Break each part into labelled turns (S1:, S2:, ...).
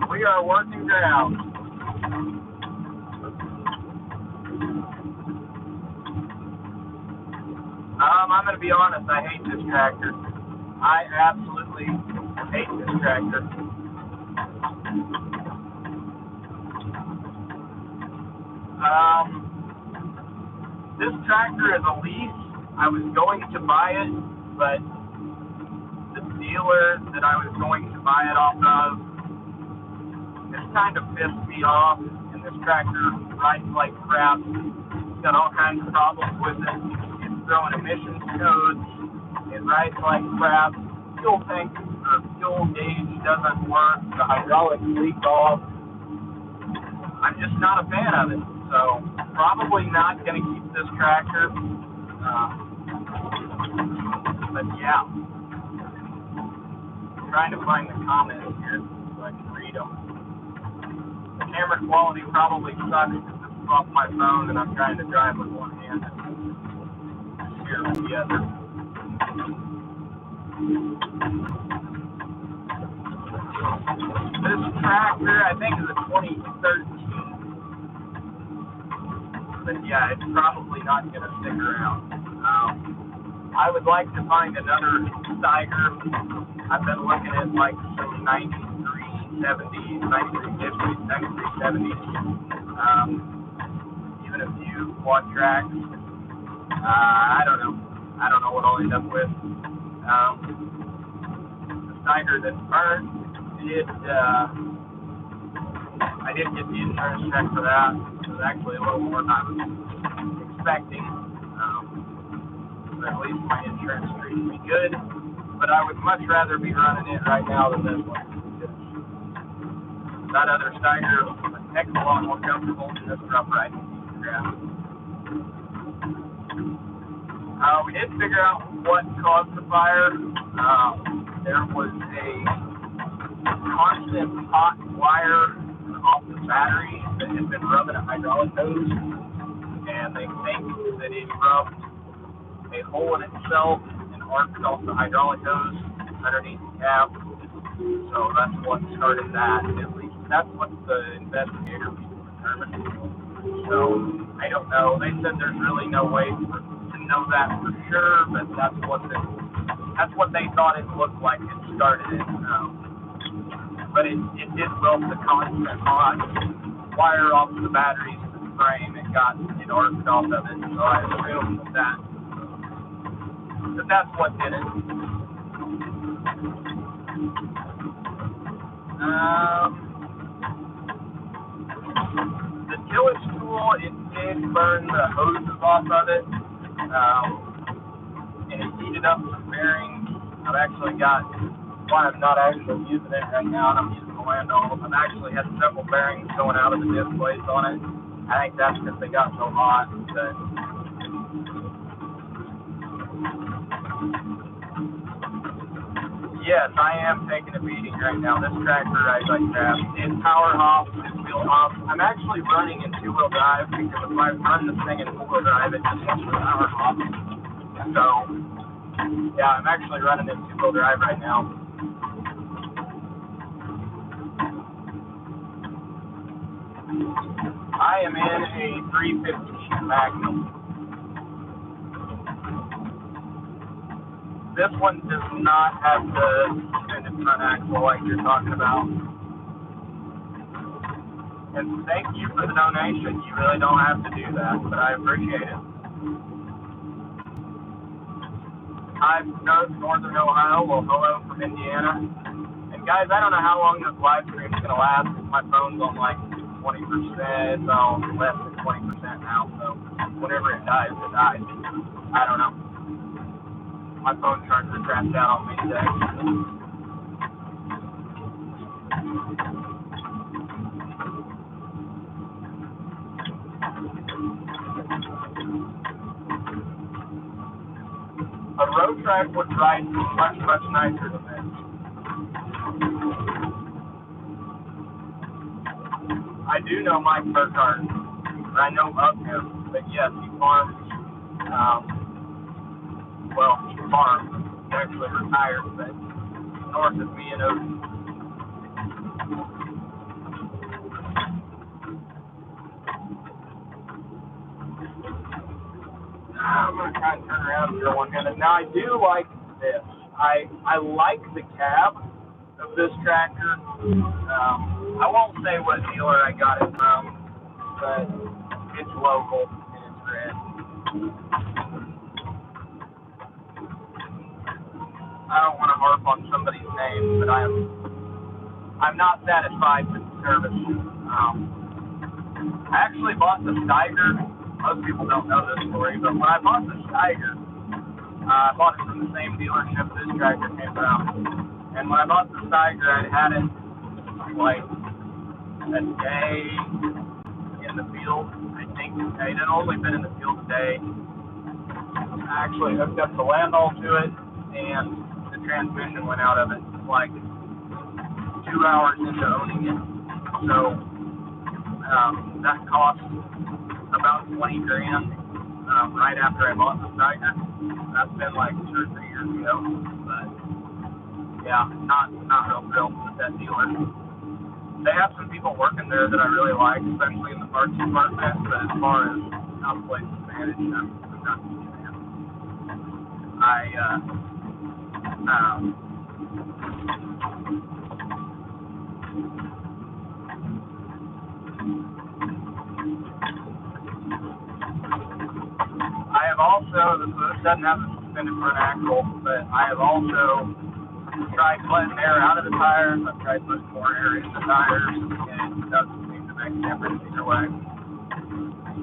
S1: We are working ground. I'm going to be honest, I hate this tractor. I absolutely hate this tractor. This tractor is a lease. I was going to buy it, but the dealer that I was going to buy it off of, this kind of pissed me off, and this tractor rides like crap. It's got all kinds of problems with it. It's throwing emissions codes. It rides like crap. Fuel tank or fuel gauge doesn't work. The hydraulics leak off. I'm just not a fan of it. So probably not going to keep this tractor. But yeah, I'm trying to find the comments here so I can read them. The camera quality probably sucks because this is off my phone and I'm trying to drive with one hand and steer with the other. This tractor, I think, is a 2013. But yeah, it's probably not going to stick around. I would like to find another Steiger. I've been looking at like some 9370s, 9350s, 9370s, even a few quad tracks. I don't know. I don't know what I'll end up with. The Steiger that burned, I did get the insurance check for that. It was actually a little more than I was expecting. But at least my insurance treats me good. But I would much rather be running it right now than this one. That other Steiger was a heck of a lot more comfortable than this rough riding grass. We did figure out what caused the fire. There was a constant hot wire off the battery that had been rubbing a hydraulic hose, and they think that it rubbed a hole in itself and arced off the hydraulic hose underneath the cap. So that's what started that. At least that's what the investigator people determined. So I don't know. They said there's really no way to know that for sure, but that's what they thought it looked like it started it. But it did weld the constant hot wire off the batteries to the frame. It arced off of it. So I assume that's what did it. The tillage tool, it did burn the hoses off of it, and it heated up some bearings. I've actually got, well, I'm not actually using it right now, and I'm using the Landau. I've actually had several bearings going out of the disc plates on it. I think that's because they got so hot that yes, I am taking a beating right now. This tractor rides like crap. It's power off, it's wheel off. I'm actually running in two-wheel drive because if I run this thing in four-wheel drive, it just wants the power off. So, yeah, I'm actually running in two-wheel drive right now. I am in a 315 Magnum. This one does not have the extended front axle like you're talking about. And thank you for the donation. You really don't have to do that, but I appreciate it. Hi from Northern Ohio. Well, hello from Indiana. And guys, I don't know how long this live stream is going to last. My phone's on like 20%. It's on less than 20% now. So whenever it dies, it dies. I don't know. My phone charger crapped out on me today. A road track would ride much, much nicer than this. I do know Mike Burkhardt. I know of him, but yes, he farms. Well, he farms. He actually retired, but north of me in Ocean. I'm gonna try and turn around here one minute. Now I do like this. I like the cab of this tractor. I won't say what dealer I got it from, but it's local and it's red. I don't want to harp on somebody's name, but I'm not satisfied with the service. I actually bought the Steiger. Most people don't know this story, but when I bought the Steiger, I bought it from the same dealership this tractor came from. And when I bought the Steiger, I'd had it like a day in the field. I think it had only been in the field a day. I actually hooked up the Landau to it, and the transmission went out of it like 2 hours into owning it. So that cost about $20,000 right after I bought the Steiger. That's been like 2 or 3 years ago, but yeah, not real thrilled with that dealer. They have some people working there that I really like, especially in the parts department, but as far as how the place is managed, I'm not a huge fan. I have also, this doesn't have the suspended front axle, but I have also tried letting air out of the tires. I've tried putting more air in the tires, and it doesn't seem to make a difference either way.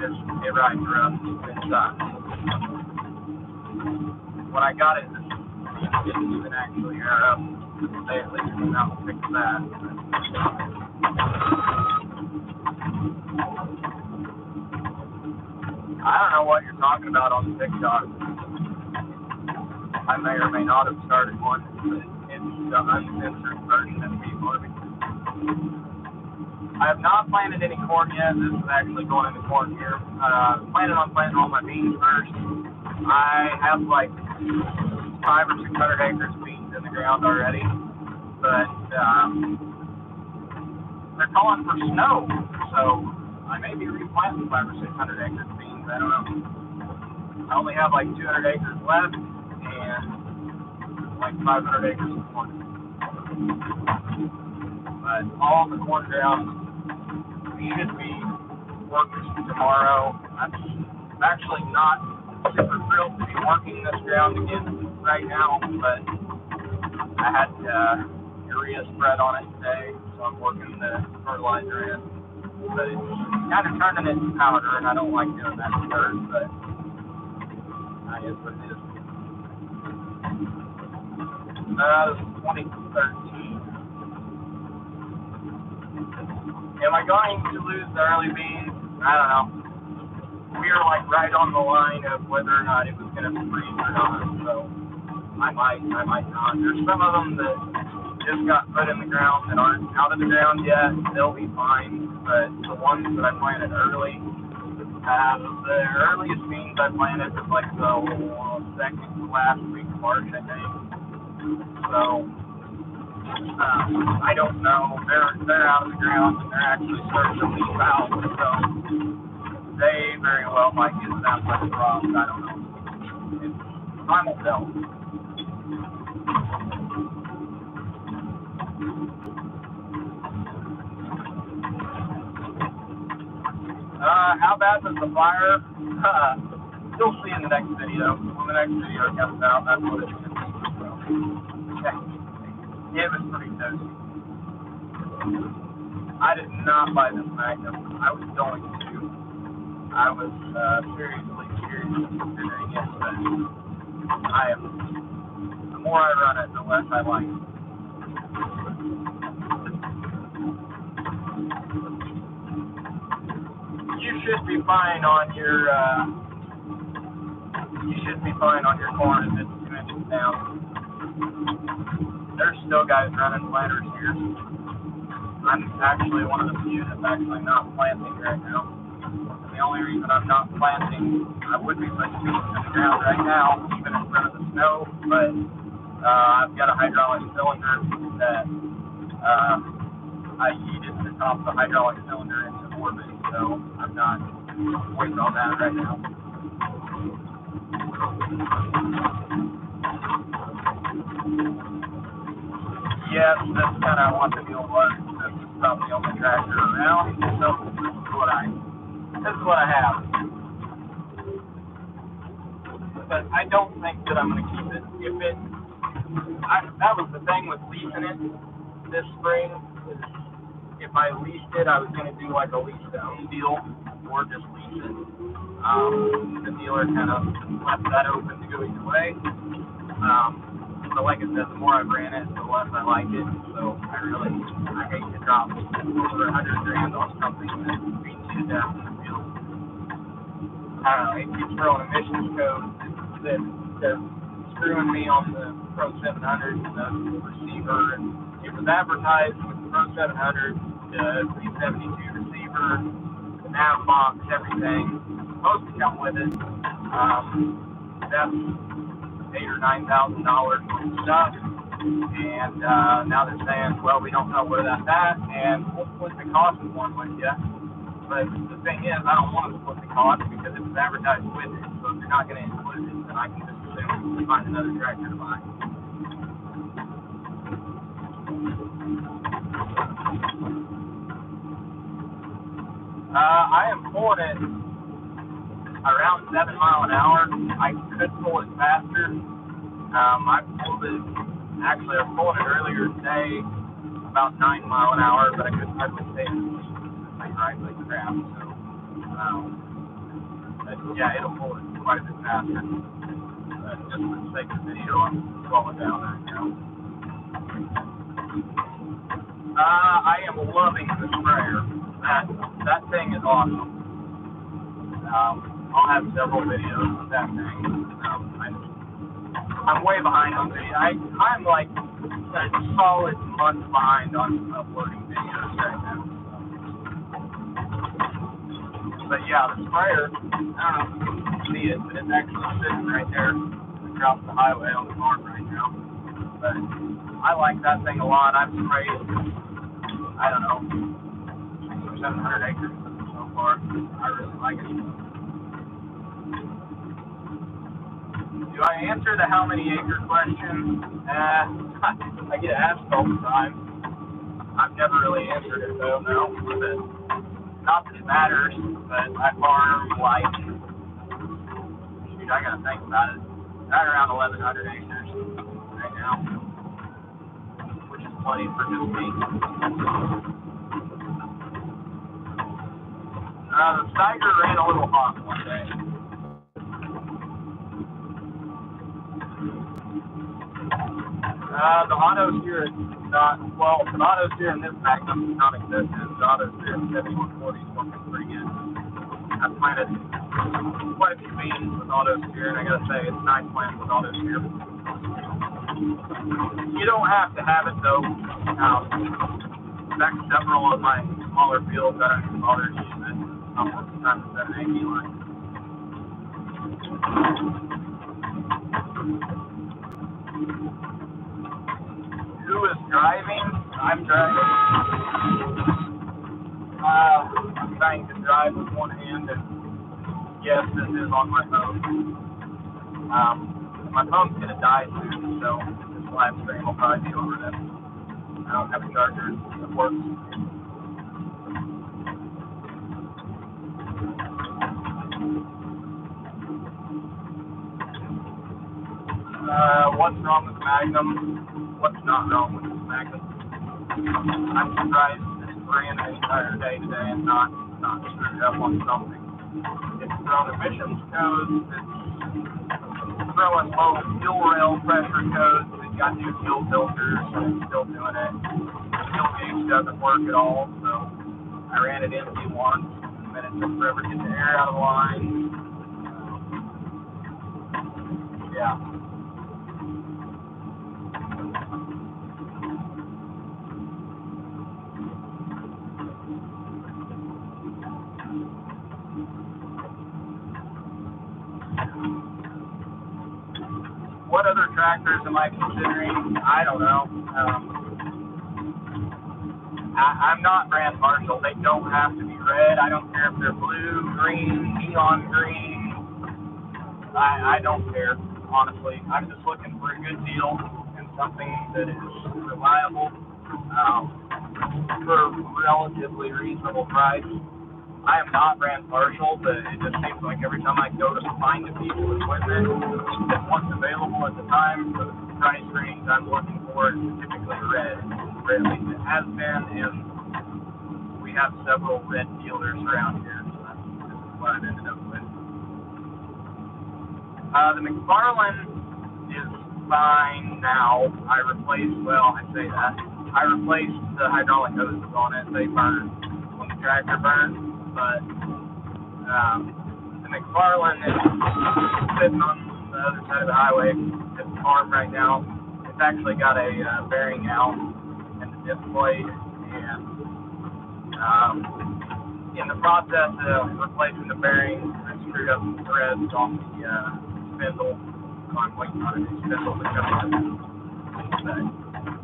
S1: It rides rough inside. When I got it, it didn't even actually air up. They at least came out and fixed that. I don't know what you're talking about on the TikTok. I may or may not have started one, but it's the uncensored version of me farming. I have not planted any corn yet. This is actually going into corn here. Planning on planting all my beans first. I have like 500 or 600 acres of beans in the ground already, but they're calling for snow, so I may be replanting 500 or 600 acres of beans. I don't know. I only have like 200 acres left and like 500 acres of corn. But all the corn ground should be working tomorrow. I'm actually not super thrilled to be working this ground again right now, but I had urea spread on it today, so I'm working the fertilizer in. But it's kind of turning into powder, and I don't like doing that at first, but that is what it is. This is 2013. Am I going to lose the early beans? I don't know. We were like right on the line of whether or not it was going to freeze or not, so I might not. There's some of them that just got put in the ground that aren't out of the ground yet. They'll be fine, but the ones that I planted early, the earliest beans I planted was like the second to last week of March, I think. So I don't know. They're out of the ground and they're actually starting to leaf out, so they very well might get that much frost. I don't know. Time will tell. How bad was the fire? You'll see in the next video. When the next video comes out, that's what it is. It was pretty toasty. I did not buy this Magnum. I was going to. I was seriously considering it, but the more I run it, the less I like it. should be fine on your corn if it's 2 inches down. There's still guys running planters here. I'm actually one of the few that's actually not planting right now. And the only reason I'm not planting, I would be putting seeds in the ground right now, even in front of the snow, but I've got a hydraulic cylinder that I yeeted the top of the hydraulic cylinder into orbit, so I'm not waiting on that right now. Yes, that's kind of what the deal was. This is about the only tractor around, so this is what I have. But I don't think that I'm going to keep it. That was the thing with leasing it this spring. If I leased it, I was going to do like a lease-to-own deal, or just lease it. The dealer kind of left that open to go either way. But like I said, the more I've ran it, the less I like it. So I hate to drop over $100,000 on something that beats you down in the field. I don't know, it keeps throwing emissions codes that's screwing me on the Pro 700 and the receiver. And it was advertised with the Pro 700, the 372 receiver, the nav box, everything. It's supposed to come with it. That's $8,000 or $9,000 worth of stuff, and now they're saying, well, we don't know where that's at, and we'll split the cost of one with you. But the thing is, I don't want to split the cost because it was advertised with it, so if you're not going to include it, then I can just assume find another tractor to buy. I am pulling it around 7 miles an hour. I could pull it faster. I pulled it earlier today about 9 miles an hour, but I couldn't hardly stay in the seat. I ride like crap. So, yeah, it'll pull it quite a bit faster. Just for the sake of the video, I'm slowing down right now. I am loving the sprayer. That thing is awesome. I'll have several videos of that thing. I'm way behind on video. I'm like a solid month behind on uploading videos right now. But yeah, the sprayer, I don't know if you can see it, but it's actually sitting right there across the highway on the farm right now. But I like that thing a lot. I've sprayed, I don't know, 700 acres so far. I really like it. Do I answer the how many acre question? I get asked all the time. I've never really answered it though, no. But not that it matters, but I farm like, shoot, I gotta think about it. Right around 1,100 acres right now, which is plenty for just me. The Steiger ran a little hot one day. The auto steer is not, well, the auto steer in this Magnum is non-existent. The auto steer in 7140 is working pretty good. I've planted quite a few beans with auto steer, and I gotta say, it's nice planting with auto steer. You don't have to have it though. In fact, several of my smaller fields I don't even bother to use it. Most of the time it's at an AP line. Who is driving? I'm driving. I'm trying to drive with one hand, and yes, this is on my phone. My phone's gonna die soon, so this live stream will probably be over then. I don't have a charger that works. What's wrong with the Magnum? What's not wrong with this Magnum? I'm surprised that it ran an entire day today and not screwed up on something. It's throwing emissions codes, it's throwing low fuel rail pressure codes, it's got new fuel filters, and it's still doing it. The fuel gauge doesn't work at all, so I ran it empty once. minute. Took forever to get the air out of the line. Yeah. What other tractors am I considering? I don't know. I'm not Brand Marshall. They don't have to be red. I don't care if they're blue, green, neon green. I don't care, honestly. I'm just looking for a good deal and something that is reliable for a relatively reasonable price. I am not Brand Marshall, but it just seems like every time I go to find a piece of equipment that what's available at the time for the price range I'm looking for is typically red. Or at least it has been, and we have several red dealers around here, so that's what I've ended up with. The McFarlane is fine now. I replaced the hydraulic hoses on it. They burn when the tractor burns, but the McFarlane is sitting on the other side of the highway at the farm right now. It's actually got a bearing out in the disc plate, and in the process of replacing the bearing, I screwed up some threads on the spindle. So I'm waiting on a new spindle to come in. But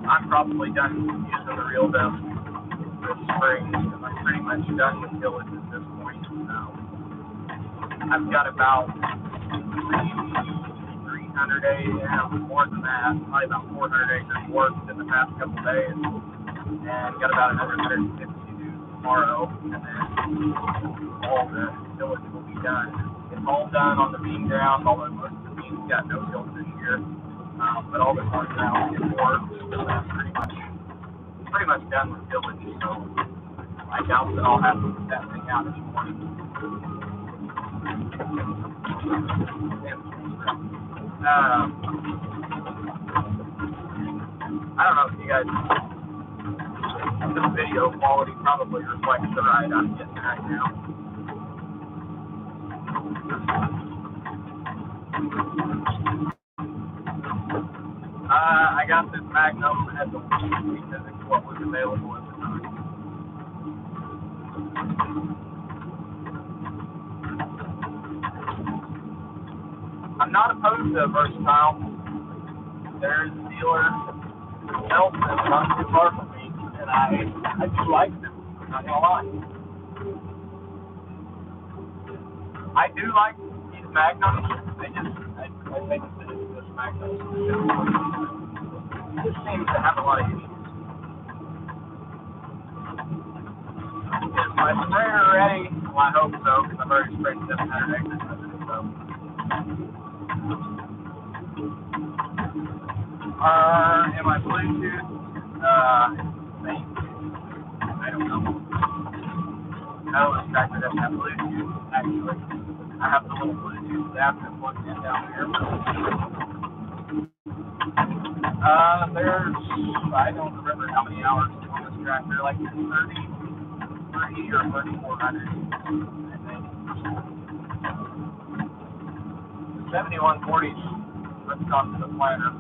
S1: I'm probably done using the Real Dust this spring. I'm pretty much done with tillage at this point. I've got about 300 acres, more than that, probably about 400 acres worked in the past couple of days, and got about another 150 to do tomorrow, and then all the tillage will be done. It's all done on the bean ground, although most of the beans got no tillage this year, but all the corn ground is worked, so that's pretty much done with tillage, so I doubt that I'll have to put that thing out anymore. I don't know if you guys, this video quality probably reflects the ride I'm getting right now. I got this Magnum at the week because it's what was available at the time. I'm not opposed to Versatile. There's a dealer else that's not too far from me, and I do like them. I'm not gonna lie. I do like these Magnums. I think that this Magnum just seems to have a lot of issues. Is my sprayer ready? Well, I hope so, because I've already sprayed 700 acres of it, so. Am I Bluetooth? Maybe. I don't know. No, this tractor doesn't have Bluetooth, actually. I have the little Bluetooth adapter plugged in down here. There's, I don't remember how many hours on this tractor, like 30 or 3,400, I think. The 7140's hooked onto the planter.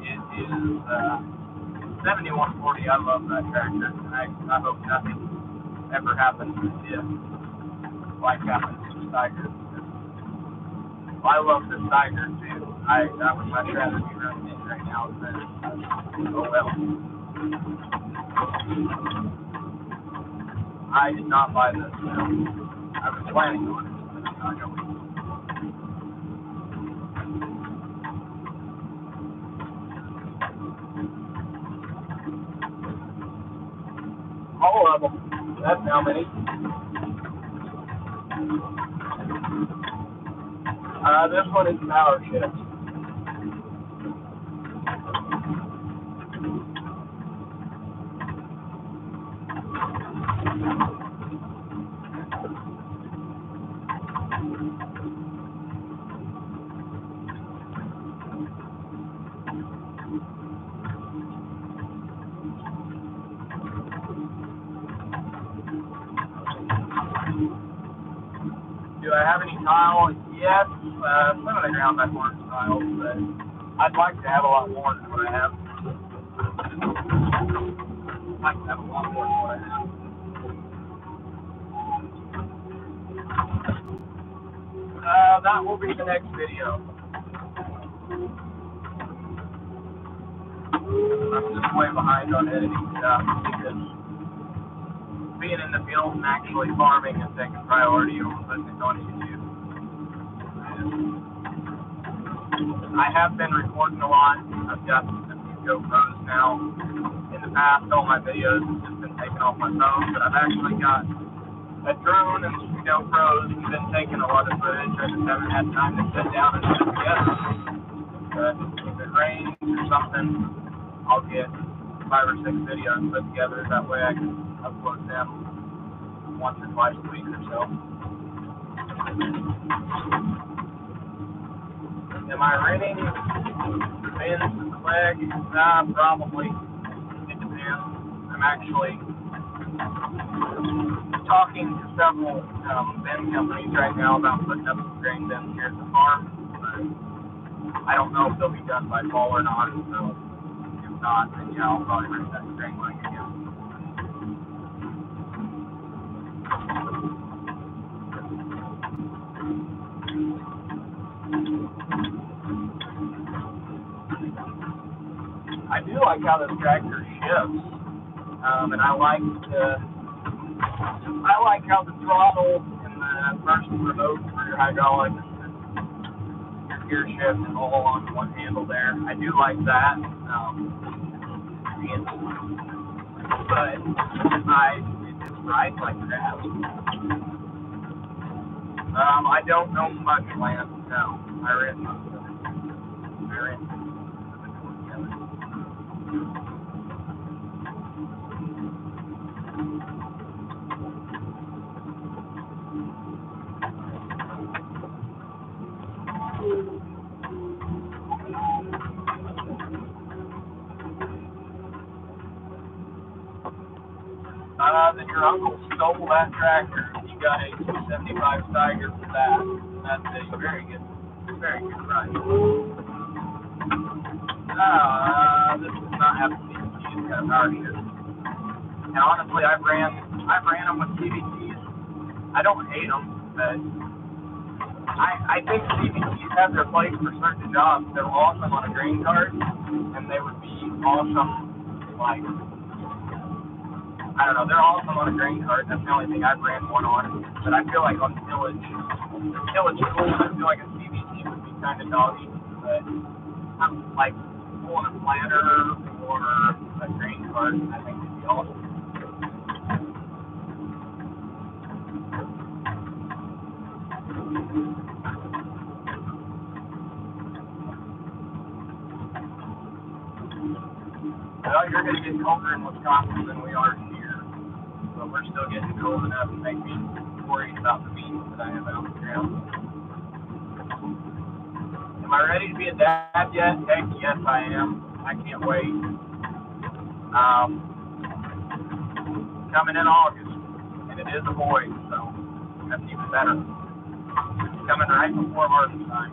S1: It is 7140. I love that tractor, and I hope nothing ever happens to it like happens to the Steiger. Well, I love the Steiger too. I would much rather be running it right now than oh well. I did not buy this. I was planning on it, but I'm not going. All of them. That's how many. This one is power shift. have any tile? Yes, some of the ground I've worn tiles, but I'd like to have a lot more than what I have. I'd like to have a lot more than what I have. That will be the next video. I'm just way behind on editing stuff because being in the field and actually farming is taking priority over putting it on YouTube. I have been recording a lot. I've got a few GoPros now. In the past, all my videos have just been taken off my phone, but I've actually got a drone and some GoPros and been taking a lot of footage. I just haven't had time to sit down and put it together. But if it rains or something, I'll get 5 or 6 videos put together. That way I can upload them once or twice a week or so. Am I renting bins to collect? Probably. It depends. I'm actually talking to several bin companies right now about putting up some grain bins here at the farm. But I don't know if they'll be done by fall or not, so if not, then yeah, I'll probably rent that grain line again. I do like how this tractor shifts, and I like how the throttle and the first remote for your hydraulics, your gear shift is all on one handle there. I do like that, but it just rides like crap. I don't know much land, no. I rent most of it. I rent together. That your uncle stole that tractor. You got a 275 Steiger for that. That's a very good price. This does not have CVTs, it's got a power shift. And honestly, I've ran them with CVTs. I don't hate them, but I think CVTs have their place for certain jobs. They're awesome on a grain cart, and they would be awesome, like, I don't know, they're awesome on a grain cart. That's the only thing I've ran one on. But I feel like on tillage tools, I feel like a CVT would be kind of doggy. But I'm like pulling a planter or a grain cart, I think it'd be awesome. Well, you're going to get colder in Wisconsin than we are here. But we're still getting cold enough to make me worried about the beans that I have out on the ground. Am I ready to be a dad yet? Heck, yes, I am. I can't wait. Coming in August, and it is a boy, so that's even better. It's coming right before harvest time.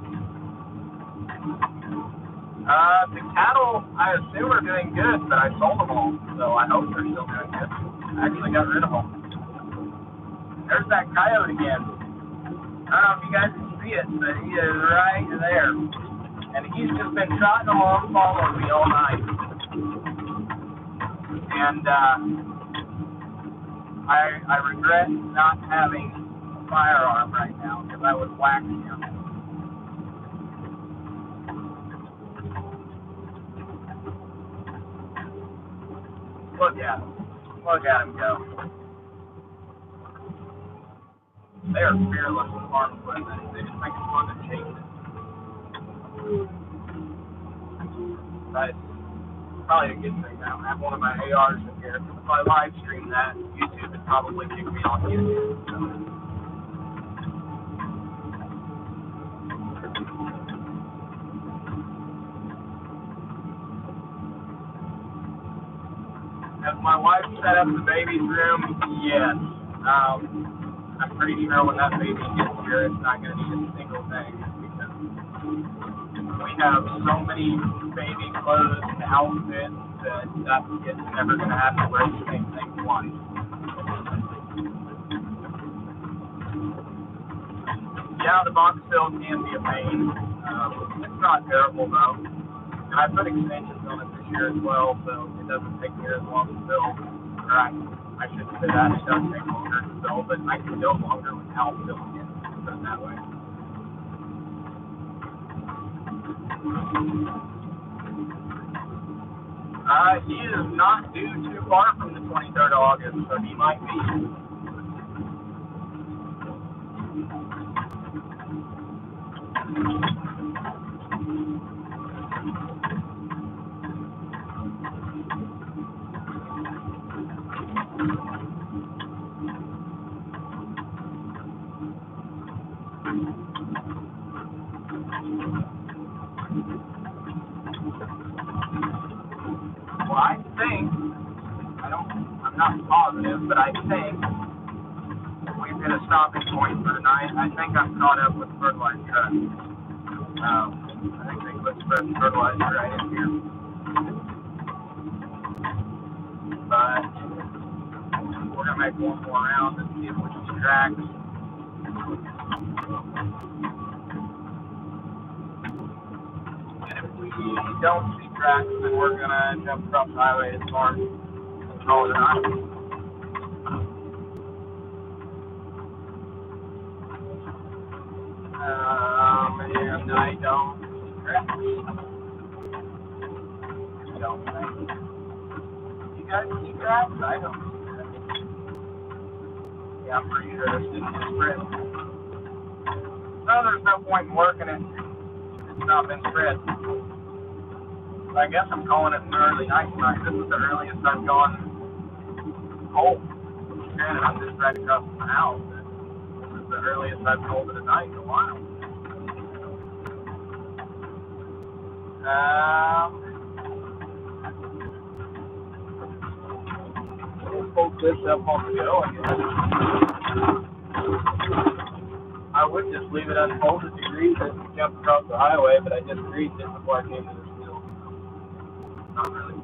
S1: The cattle, I assume, are doing good, but I sold them all, so I hope they're still doing good. I actually got rid of them. There's that coyote again. I don't know if you guys can see it, but he is right there. And he's just been trotting along following me all night. And I regret not having a firearm right now, because I would whack him. Look at him. Look at him go. They are fearless with farm equipment. They just make it fun to chase it. But it's probably a good thing. I don't have one of my ARs in here. If I live stream that, YouTube would probably kick me off YouTube. So. Has my wife set up the baby's room? Yes. I'm pretty sure when that baby gets here, it's not going to need a single thing because we have so many baby clothes and outfits that kid's never going to have to wear the same thing twice. Yeah, the box fill can be a pain. It's not terrible though. And I put extensions on it this year as well, so it doesn't take near as long to fill. Or I shouldn't say that, it does take longer to fill, but I can go longer without filling it, put it that way. He is not due too far from the 23rd of August, so he might be. Well, I'm not positive, but I think we've hit a stopping point for tonight. I think I'm caught up with fertilizer truck. I think they put fresh fertilizer right in here. But we're going to make one more round and see if we see tracks. And if we don't see tracks, then we're going to jump across the highway to the farm and call it a night. And I don't see tracks. Don't think. You guys see tracks? I don't see tracks. Yeah, I'm pretty sure this didn't get spread. No, there's no point in working it. It's not been spread. So I guess I'm calling it an early night tonight. This is the earliest I've gone cold. Granted, I'm just right across from the house. But this is the earliest I've called it a night in a while. We'll poke this up on the go, I guess. I would just leave it unfolded to grease it and jump across the highway, but I just greased it before I came to this field. Not really.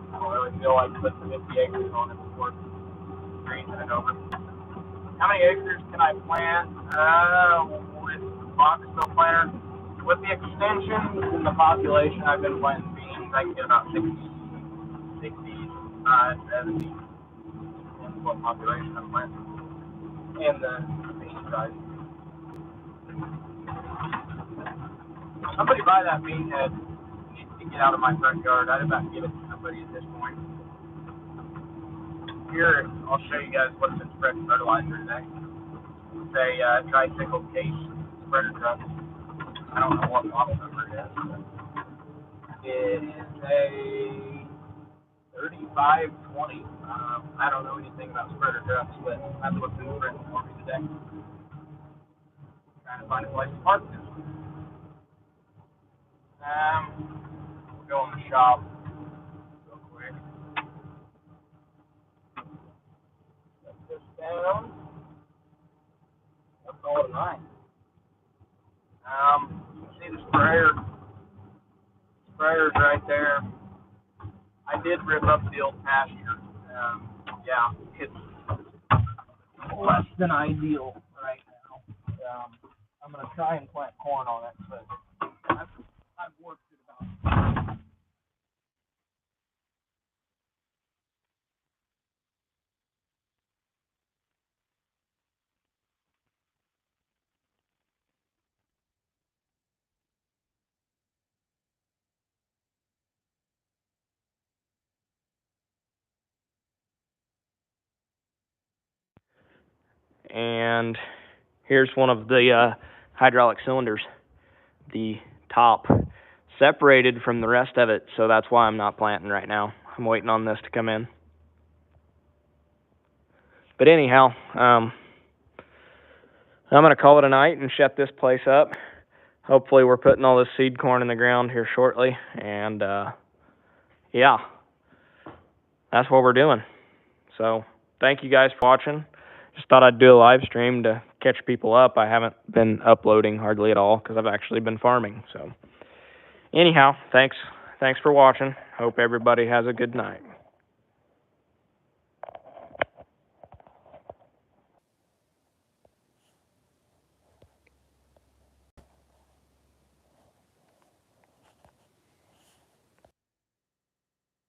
S1: I don't really feel like putting 50 acres on it before greasing it over. How many acres can I plant with the box fill planter? With the extensions and the population I've been planting beans, I can get about 60, 70 in what population I'm planting. And the bean size. Somebody buy that bean head. Needs to get out of my front yard. I'd about to give it to somebody at this point. Here, I'll show you guys what's been spread fertilizer today. It's a tricycle case spreader truck. I don't know what model number it is. It is a 3520. I don't know anything about spreader trucks, but that's what's been spreading for me today. Trying to find a place to park this. We'll go in the shop real quick. Set this down. That's all tonight. See the sprayer's right there. I did rip up the old pasture. Yeah, it's less than ideal right now. I'm going to try and plant corn on it, but I've worked it about. And here's one of the hydraulic cylinders, the top separated from the rest of it, so that's why I'm not planting right now. I'm waiting on this to come in. But anyhow, I'm going to call it a night and shut this place up. Hopefully we're putting all this seed corn in the ground here shortly, and yeah, that's what we're doing. So thank you guys for watching.
S2: just thought I'd do a live stream to catch people up. I haven't been uploading hardly at all because I've actually been farming. So anyhow, thanks for watching. Hope everybody has a good night.